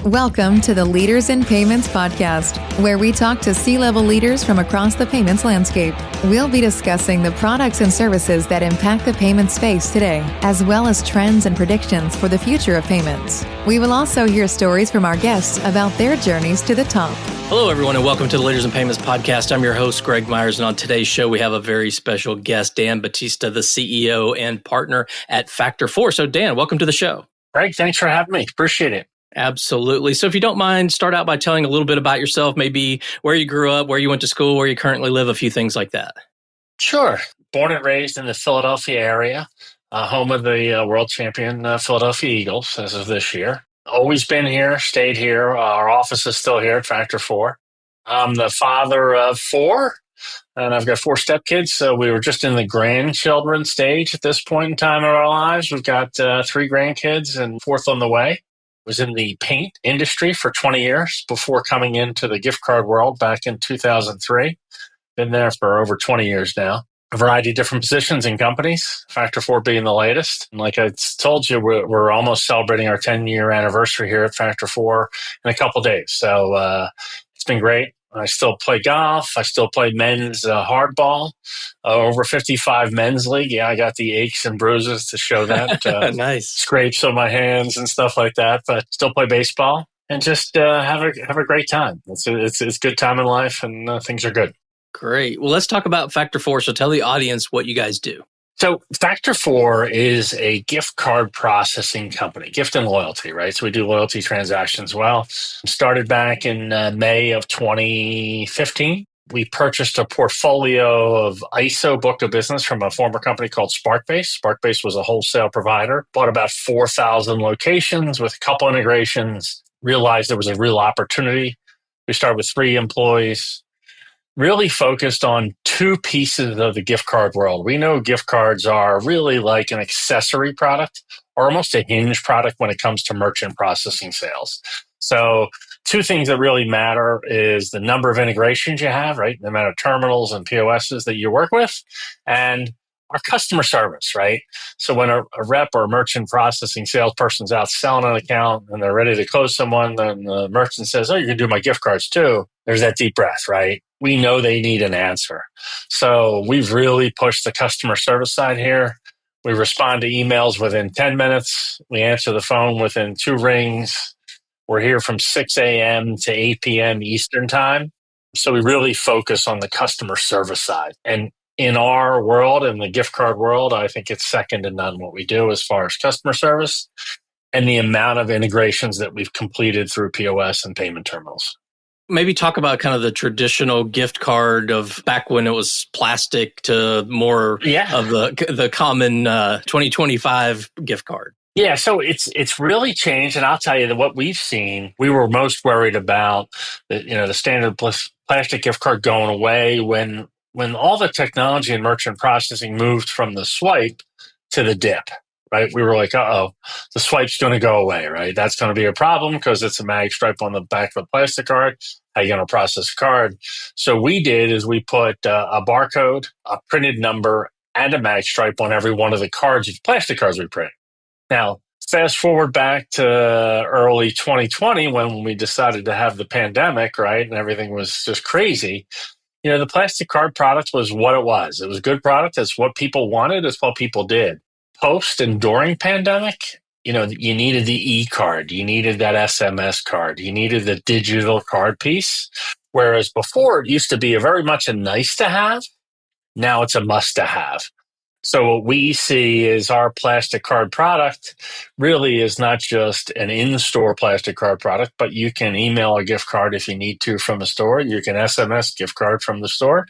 Welcome to the Leaders in Payments podcast, where we talk to C-level leaders from across the payments landscape. We'll be discussing the products and services that impact the payment space today, as well as trends and predictions for the future of payments. We will also hear stories from our guests about their journeys to the top. Hello, everyone, and welcome to the Leaders in Payments podcast. I'm your host, Greg Myers, and on today's show, we have a very special guest, Dan Battista, the CEO and partner at Factor4. So, Dan, welcome to the show. Greg, thanks for having me. Appreciate it. Absolutely. So if you don't mind, start out by telling a little bit about yourself, maybe where you grew up, where you went to school, where you currently live, a few things like that. Sure. Born and raised in the Philadelphia area, home of the world champion Philadelphia Eagles as of this year. Always been here, stayed here. Our office is still here at Factor4. I'm the father of four, and I've got four stepkids. So we were just in the grandchildren stage at this point in time in our lives. We've got three grandkids and fourth on the way. Was in the paint industry for 20 years before coming into the gift card world back in 2003. Been there for over 20 years now. A variety of different positions in companies, Factor4 being the latest. And like I told you, we're almost celebrating our 10-year anniversary here at Factor4 in a couple of days. So it's been great. I still play golf. I still play men's hardball, over 55 men's league. Yeah, I got the aches and bruises to show that. Nice. Scrapes on my hands and stuff like that, but still play baseball and just have a great time. It's good time in life and things are good. Great. Well, let's talk about Factor4. So tell the audience what you guys do. So Factor4 is a gift card processing company, gift and loyalty, right? So we do loyalty transactions well. Started back in May of 2015. We purchased a portfolio of ISO book of business from a former company called Sparkbase. Sparkbase was a wholesale provider, bought about 4,000 locations with a couple integrations, realized there was a real opportunity. We started with 3 employees. Really focused on 2 pieces of the gift card world. We know gift cards are really like an accessory product or almost a hinge product when it comes to merchant processing sales. So 2 things that really matter is the number of integrations you have, right? The amount of terminals and POSs that you work with, and our customer service, right? So when a rep or a merchant processing salesperson's out selling an account and they're ready to close someone, then the merchant says, "Oh, you can do my gift cards too." There's that deep breath, right? We know they need an answer. So we've really pushed the customer service side here. We respond to emails within 10 minutes. We answer the phone within 2 rings. We're here from 6 a.m. to 8 p.m. Eastern time. So we really focus on the customer service side. And in our world, in the gift card world, I think it's second to none what we do as far as customer service and the amount of integrations that we've completed through POS and payment terminals. Maybe talk about kind of the traditional gift card of back when it was plastic to more of the common 2025 gift card. Yeah, so it's really changed, and I'll tell you that what we've seen, we were most worried about the standard plastic gift card going away when all the technology and merchant processing moved from the swipe to the dip. Right? We were like, the swipe's going to go away, right? That's going to be a problem because it's a mag stripe on the back of a plastic card. How are you going to process a card? So we did is we put a barcode, a printed number, and a mag stripe on every one of the plastic cards we print. Now, fast forward back to early 2020 when we decided to have the pandemic, right? And everything was just crazy. The plastic card product was what it was. It was a good product. It's what people wanted. It's what people did. Post and during pandemic, you needed the e-card, you needed that SMS card, you needed the digital card piece. Whereas before it used to be very much a nice to have. Now it's a must to have. So what we see is our plastic card product really is not just an in-store plastic card product, but you can email a gift card if you need to from a store. You can SMS gift card from the store.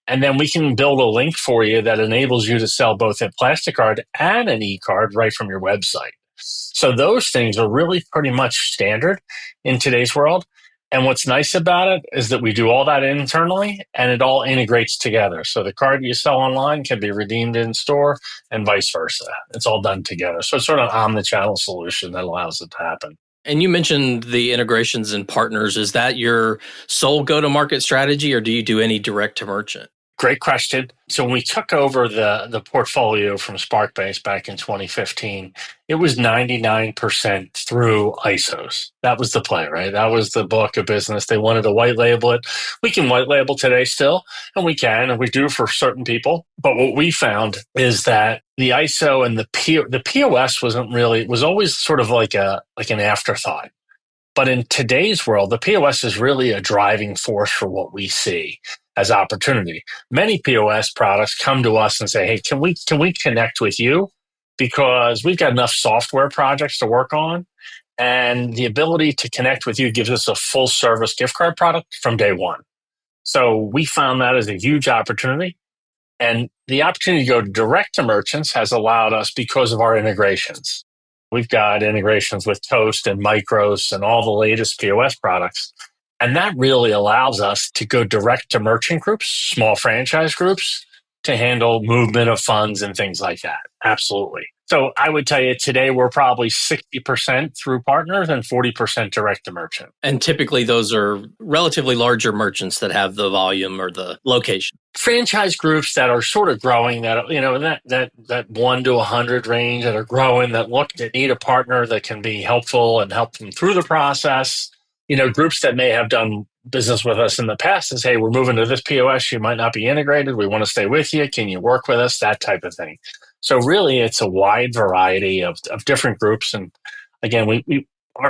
And then we can build a link for you that enables you to sell both a plastic card and an e-card right from your website. So those things are really pretty much standard in today's world. And what's nice about it is that we do all that internally and it all integrates together. So the card you sell online can be redeemed in store and vice versa. It's all done together. So it's sort of an omnichannel solution that allows it to happen. And you mentioned the integrations and partners. Is that your sole go-to-market strategy or do you do any direct to merchant? great question. So when we took over the portfolio from Sparkbase back in 2015, it was 99% through ISOs. That was the play, right? That was the book of business. They wanted to white label it. We can white label today still, and we can, and we do for certain people. But what we found is that the ISO and the POS was always sort of like an afterthought. But in today's world, the POS is really a driving force for what we see as opportunity. Many POS products come to us and say, "Hey, can we connect with you? Because we've got enough software projects to work on, and the ability to connect with you gives us a full service gift card product from day one." So we found that as a huge opportunity. And the opportunity to go direct to merchants has allowed us because of our integrations. We've got integrations with Toast and Micros and all the latest POS products. And that really allows us to go direct to merchant groups, small franchise groups, to handle movement of funds and things like that. Absolutely. So I would tell you today we're probably 60% through partners and 40% direct to merchant. And typically those are relatively larger merchants that have the volume or the location. Franchise groups that are sort of growing, that that 1 to 100 range, that are growing, that need a partner that can be helpful and help them through the process. Groups that may have done business with us in the past and say, "Hey, we're moving to this POS. You might not be integrated. We want to stay with you. Can you work with us?" That type of thing. So really, it's a wide variety of different groups. And again,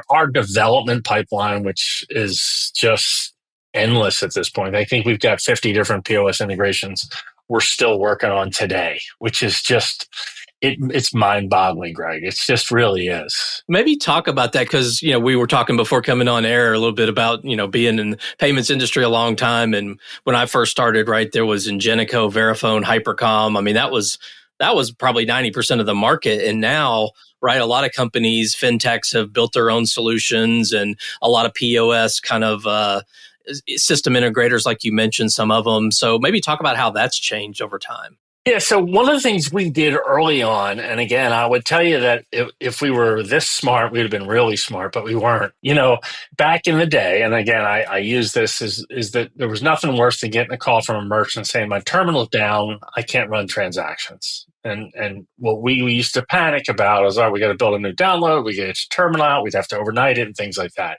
our development pipeline, which is just endless at this point. I think we've got 50 different POS integrations we're still working on today, which is just it's mind-boggling, Greg. It just really is. Maybe talk about that because, we were talking before coming on air a little bit about, being in the payments industry a long time. And when I first started, right, there was Ingenico, Verifone, Hypercom. I mean, that was probably 90% of the market. And now, right, a lot of companies, fintechs have built their own solutions, and a lot of POS kind of system integrators, like you mentioned, some of them. So maybe talk about how that's changed over time. Yeah, so one of the things we did early on, and again, I would tell you that if we were this smart, we'd have been really smart, but we weren't. Back in the day, and again, I use this, is that there was nothing worse than getting a call from a merchant saying, "My terminal's down, I can't run transactions." And what we used to panic about is, we got to build a new download, we get a terminal out, we'd have to overnight it and things like that.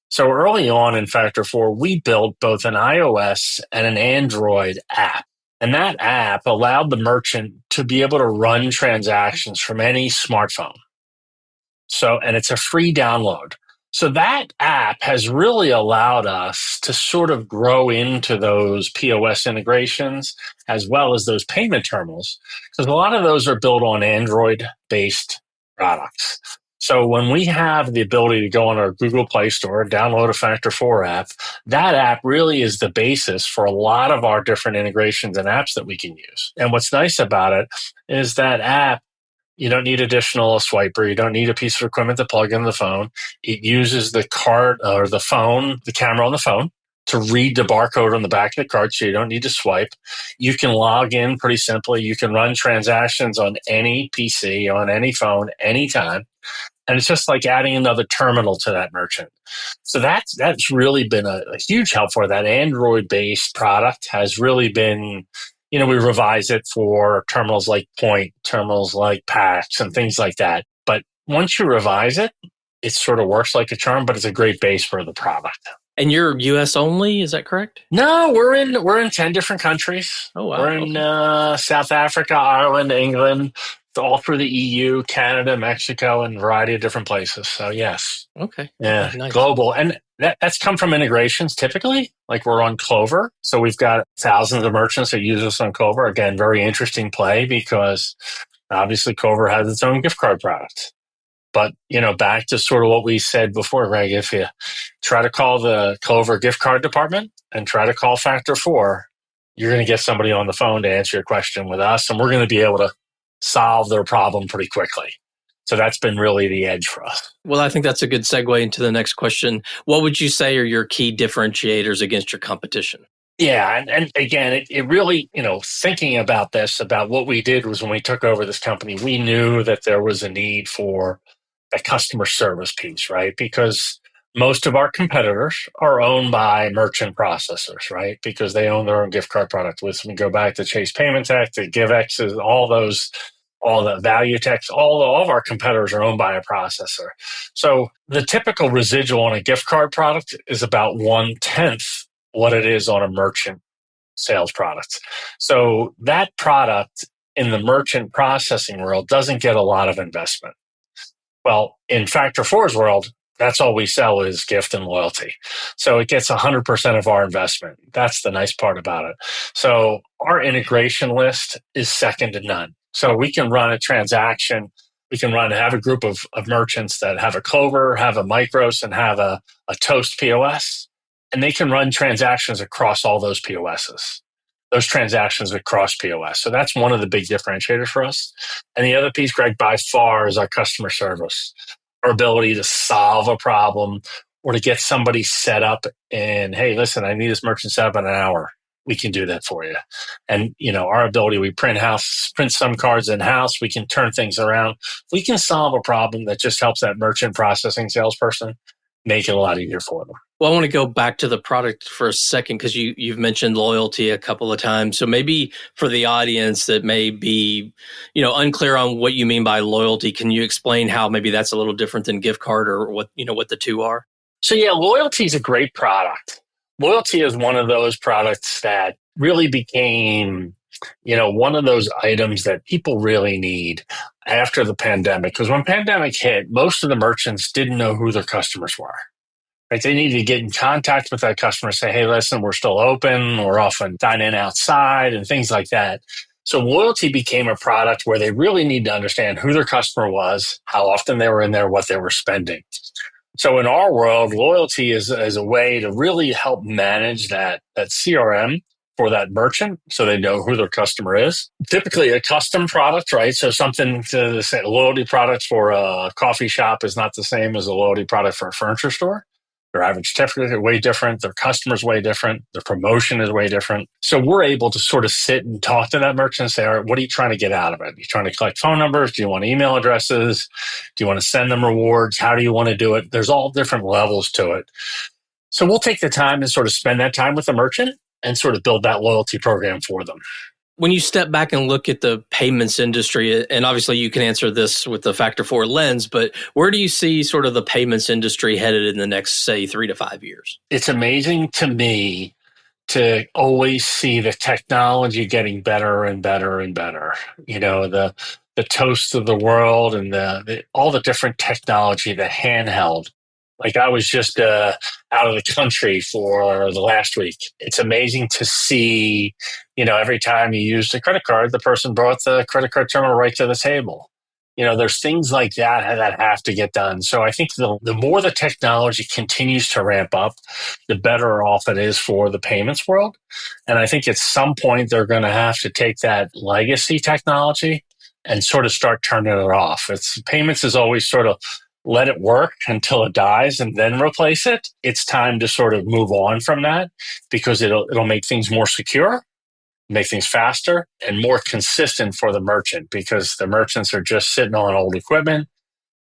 So early on in Factor4, we built both an iOS and an Android app. And that app allowed the merchant to be able to run transactions from any smartphone. And it's a free download. So that app has really allowed us to sort of grow into those POS integrations as well as those payment terminals, because a lot of those are built on Android-based products. So when we have the ability to go on our Google Play Store, download a Factor4 app, that app really is the basis for a lot of our different integrations and apps that we can use. And what's nice about it is that app, you don't need additional swiper. You don't need a piece of equipment to plug in the phone. It uses the card or the phone, the camera on the phone, to read the barcode on the back of the card, so you don't need to swipe. You can log in pretty simply. You can run transactions on any PC, on any phone, anytime. And it's just like adding another terminal to that merchant. So that's really been a huge help for that. Android-based product has really been, we revise it for terminals like Point, terminals like Pax, and things like that. But once you revise it, it sort of works like a charm, but it's a great base for the product. And you're US only, is that correct? No, we're in 10 different countries. Oh, wow. We're in South Africa, Ireland, England, all through the EU, Canada, Mexico, and a variety of different places. So yes. Okay. Yeah, nice. Global. And that's come from integrations typically. Like we're on Clover. So we've got thousands of merchants that use us on Clover. Again, very interesting play because obviously Clover has its own gift card product. But, back to sort of what we said before, Greg, if you try to call the Clover gift card department and try to call Factor4, you're going to get somebody on the phone to answer your question with us, and we're going to be able to solve their problem pretty quickly. So that's been really the edge for us. Well, I think that's a good segue into the next question. What would you say are your key differentiators against your competition? Yeah. And again, it really, thinking about this, about what we did was when we took over this company, we knew that there was a need for a customer service piece, right? Because Most of our competitors are owned by merchant processors, right? Because they own their own gift card product. We go back to Chase Payment Tech, to GiveX's, all the value techs, all of our competitors are owned by a processor. So the typical residual on a gift card product is about 1/10 what it is on a merchant sales product. So that product in the merchant processing world doesn't get a lot of investment. Well, in Factor4's world, that's all we sell is gift and loyalty. So it gets 100% of our investment. That's the nice part about it. So our integration list is second to none. So we can run a transaction. We can have a group of merchants that have a Clover, have a Micros, and have a Toast POS. And they can run transactions across all those POSs. Those transactions across POS. So that's one of the big differentiators for us. And the other piece, Greg, by far is our customer service. Our ability to solve a problem or to get somebody set up and, hey, listen, I need this merchant set up in an hour. We can do that for you. And, our ability, we print some cards in-house. We can turn things around. We can solve a problem that just helps that merchant processing salesperson make it a lot easier for them. Well, I want to go back to the product for a second because you've mentioned loyalty a couple of times. So maybe for the audience that may be, unclear on what you mean by loyalty, can you explain how maybe that's a little different than gift card or what the two are? So yeah, loyalty is a great product. Loyalty is one of those products that really became, one of those items that people really need after the pandemic. Because when pandemic hit, most of the merchants didn't know who their customers were. Right? They needed to get in contact with that customer and say, hey, listen, we're still open. We're often dining outside and things like that. So loyalty became a product where they really need to understand who their customer was, how often they were in there, what they were spending. So in our world, loyalty is a way to really help manage that CRM for that merchant so they know who their customer is. Typically a custom product, right? So something to say, a loyalty product for a coffee shop is not the same as a loyalty product for a furniture store. Their average ticket is way different. Their customer's way different. Their promotion is way different. So we're able to sort of sit and talk to that merchant and say, all right, what are you trying to get out of it? Are you trying to collect phone numbers? Do you want email addresses? Do you want to send them rewards? How do you want to do it? There's all different levels to it. So we'll take the time and sort of spend that time with the merchant and sort of build that loyalty program for them. When you step back and look at the payments industry, and obviously you can answer this with the Factor4 lens, but where do you see sort of the payments industry headed in the next, say, 3 to 5 years? It's amazing to me to always see the technology getting better and better and better. The Toast of the world and all the different technology, the handheld. Like I was just out of the country for the last week. It's amazing to see, every time you used a credit card, the person brought the credit card terminal right to the table. There's things like that have to get done. So I think the more the technology continues to ramp up, the better off it is for the payments world. And I think at some point they're going to have to take that legacy technology and sort of start turning it off. Payments is always sort of let it work until it dies and then replace it. It's time to sort of move on from that because it'll make things more secure, make things faster and more consistent for the merchant because the merchants are just sitting on old equipment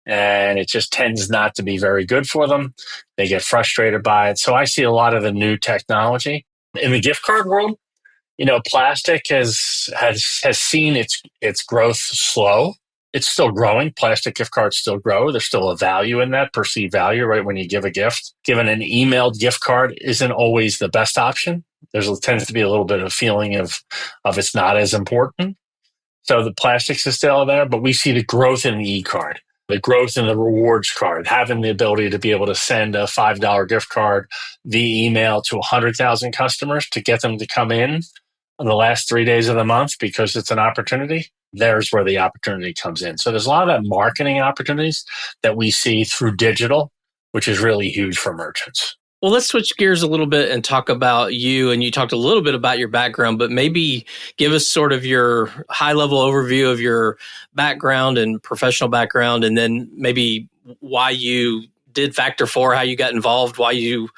and it just tends not to be very good for them. They get frustrated by it. So I see a lot of the new technology. In the gift card world, plastic has seen its growth slow. It's still growing. Plastic gift cards still grow. There's still a value in that, perceived value, right? When you give a gift, given an emailed gift card isn't always the best option. There tends to be a little bit of feeling of it's not as important. So the plastics is still there, but we see the growth in the e-card, the growth in the rewards card, having the ability to be able to send a $5 gift card via email to 100,000 customers to get them to come in on the last 3 days of the month because it's an opportunity. There's where the opportunity comes in. So there's a lot of that marketing opportunities that we see through digital, which is really huge for merchants. Well, let's switch gears a little bit and talk about you. And you talked a little bit about your background, but maybe give us sort of your high-level overview of your background and professional background, and then maybe why you did Factor4, how you got involved, why you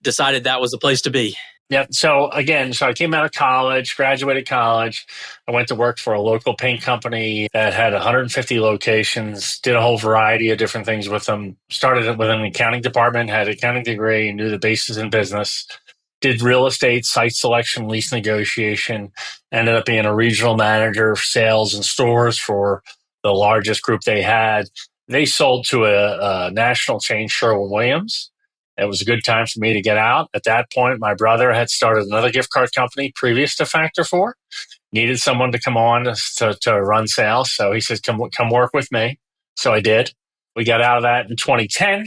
decided that was the place to be. Yep. So again, I came out of college, graduated college. I went to work for a local paint company that had 150 locations, did a whole variety of different things with them. Started with an accounting department, had an accounting degree, knew the basics in business, did real estate, site selection, lease negotiation, ended up being a regional manager of sales and stores for the largest group they had. They sold to a national chain, Sherwin-Williams. It was a good time for me to get out. At that point, my brother had started another gift card company previous to Factor4, needed someone to come on to run sales. So he said, come work with me. So I did. We got out of that in 2010.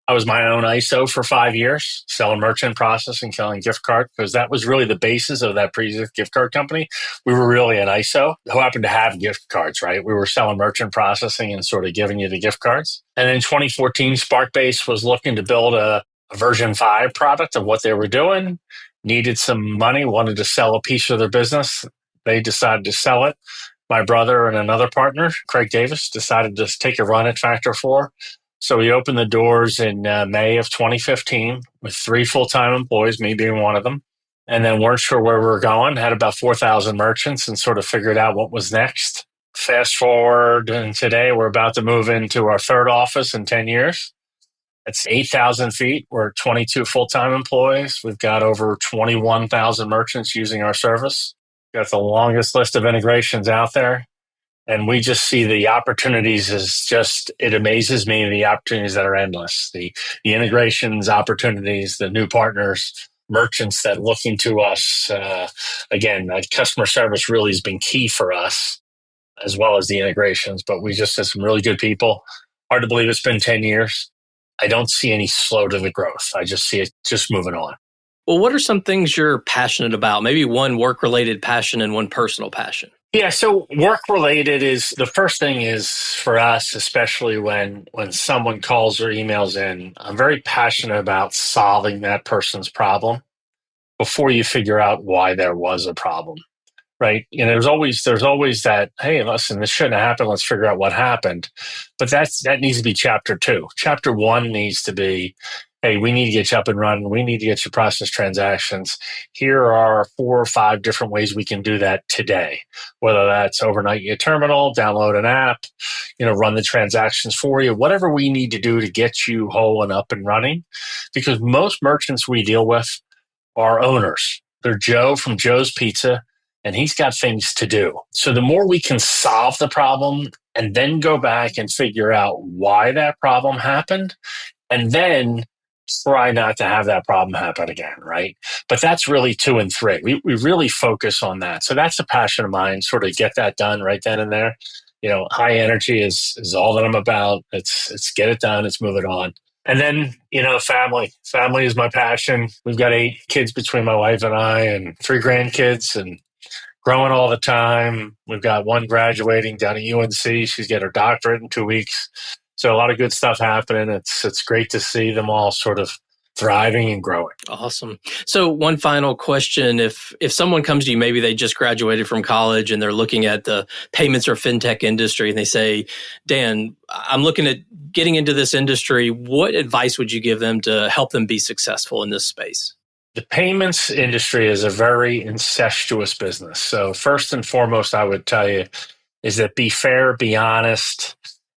I was my own ISO for 5 years, selling merchant processing, selling gift card, because that was really the basis of that previous gift card company. We were really an ISO who happened to have gift cards, right? We were selling merchant processing and sort of giving you the gift cards. And in 2014, Sparkbase was looking to build a version 5 product of what they were doing, needed some money, wanted to sell a piece of their business. They decided to sell it. My brother and another partner, Craig Davis, decided to take a run at Factor4. So we opened the doors in May of 2015 with 3 full-time employees, me being one of them, and then weren't sure where we were going, had about 4,000 merchants and sort of figured out what was next. Fast forward, and today we're about to move into our 3rd office in 10 years. It's 8,000 feet. We're 22 full-time employees. We've got over 21,000 merchants using our service. We've got the longest list of integrations out there. And we just see the opportunities as it amazes me, the opportunities that are endless, the integrations, opportunities, the new partners, merchants that looking to us. Again, customer service really has been key for us, as well as the integrations, but we just have some really good people. Hard to believe it's been 10 years. I don't see any slow to the growth. I just see it just moving on. Well, what are some things you're passionate about? Maybe one work-related passion and one personal passion. Yeah, so work-related is the first thing is for us, especially when someone calls or emails in, I'm very passionate about solving that person's problem before you figure out why there was a problem. Right. There's always that, hey, listen, this shouldn't have happened. Let's figure out what happened. But that needs to be chapter 2. Chapter 1 needs to be, hey, we need to get you up and running. We need to get you process transactions. Here are 4 or 5 different ways we can do that today, whether that's overnight your terminal, download an app, run the transactions for you, whatever we need to do to get you whole and up and running. Because most merchants we deal with are owners. They're Joe from Joe's Pizza, and he's got things to do. So the more we can solve the problem and then go back and figure out why that problem happened, and then try not to have that problem happen again, right? But that's really 2 and 3. We really focus on that. So that's a passion of mine, sort of get that done right then and there. High energy is all that I'm about. It's get it done. It's move it on. And then, family. Family is my passion. We've got 8 kids between my wife and I and 3 grandkids, and growing all the time. We've got one graduating down at UNC. She's getting her doctorate in 2 weeks. So a lot of good stuff happening. It's great to see them all sort of thriving and growing. Awesome. So one final question. If someone comes to you, maybe they just graduated from college and they're looking at the payments or fintech industry and they say, Dan, I'm looking at getting into this industry. What advice would you give them to help them be successful in this space? The payments industry is a very incestuous business. So first and foremost, I would tell you is that be fair, be honest,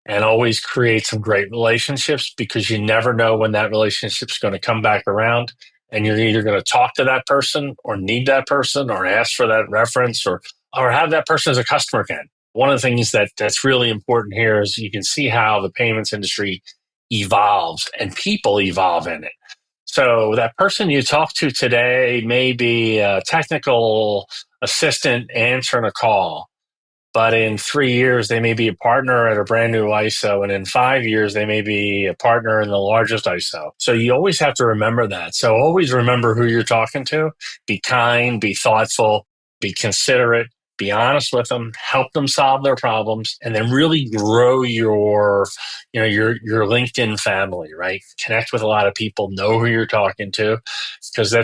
and always create some great relationships, because you never know when that relationship's going to come back around, and you're either going to talk to that person or need that person or ask for that reference or have that person as a customer again. One of the things that's really important here is you can see how the payments industry evolves and people evolve in it. So that person you talk to today may be a technical assistant answering a call, but in 3 years, they may be a partner at a brand new ISO. And in 5 years, they may be a partner in the largest ISO. So you always have to remember that. So always remember who you're talking to. Be kind, be thoughtful, be considerate, be honest with them, help them solve their problems, and then really grow your LinkedIn family, right? Connect with a lot of people, know who you're talking to, because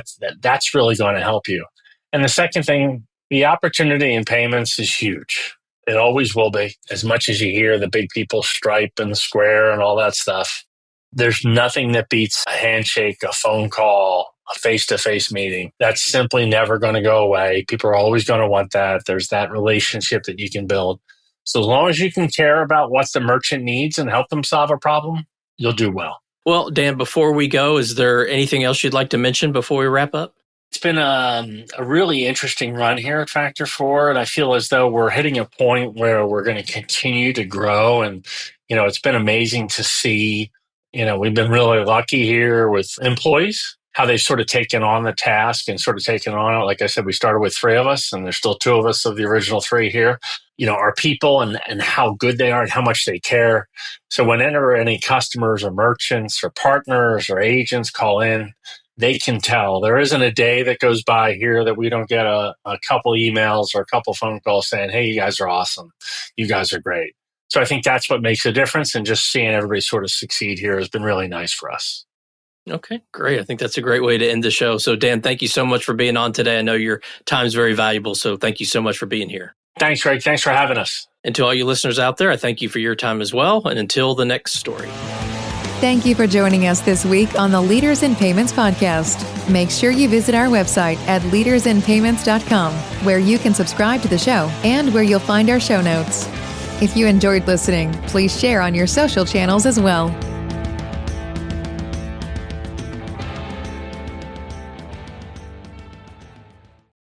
that's really going to help you. And the second thing, the opportunity in payments is huge. It always will be. As much as you hear the big people, Stripe and Square and all that stuff, there's nothing that beats a handshake, a phone call, a face-to-face meeting. That's simply never going to go away. People are always going to want that. There's that relationship that you can build. So as long as you can care about what the merchant needs and help them solve a problem, you'll do well. Well, Dan, before we go, is there anything else you'd like to mention before we wrap up? It's been a really interesting run here at Factor4, and I feel as though we're hitting a point where we're going to continue to grow. And, it's been amazing to see, we've been really lucky here with employees, how they've sort of taken on the task and sort of taken on it. Like I said, we started with 3 of us, and there's still 2 of us of the original 3 here. Our people and how good they are and how much they care. So whenever any customers or merchants or partners or agents call in, they can tell. There isn't a day that goes by here that we don't get a couple emails or a couple phone calls saying, hey, you guys are awesome. You guys are great. So I think that's what makes a difference. And just seeing everybody sort of succeed here has been really nice for us. Okay, great. I think that's a great way to end the show. So Dan, thank you so much for being on today. I know your time's very valuable. So thank you so much for being here. Thanks, Greg. Thanks for having us. And to all you listeners out there, I thank you for your time as well. And until the next story. Thank you for joining us this week on the Leaders in Payments podcast. Make sure you visit our website at leadersinpayments.com, where you can subscribe to the show and where you'll find our show notes. If you enjoyed listening, please share on your social channels as well.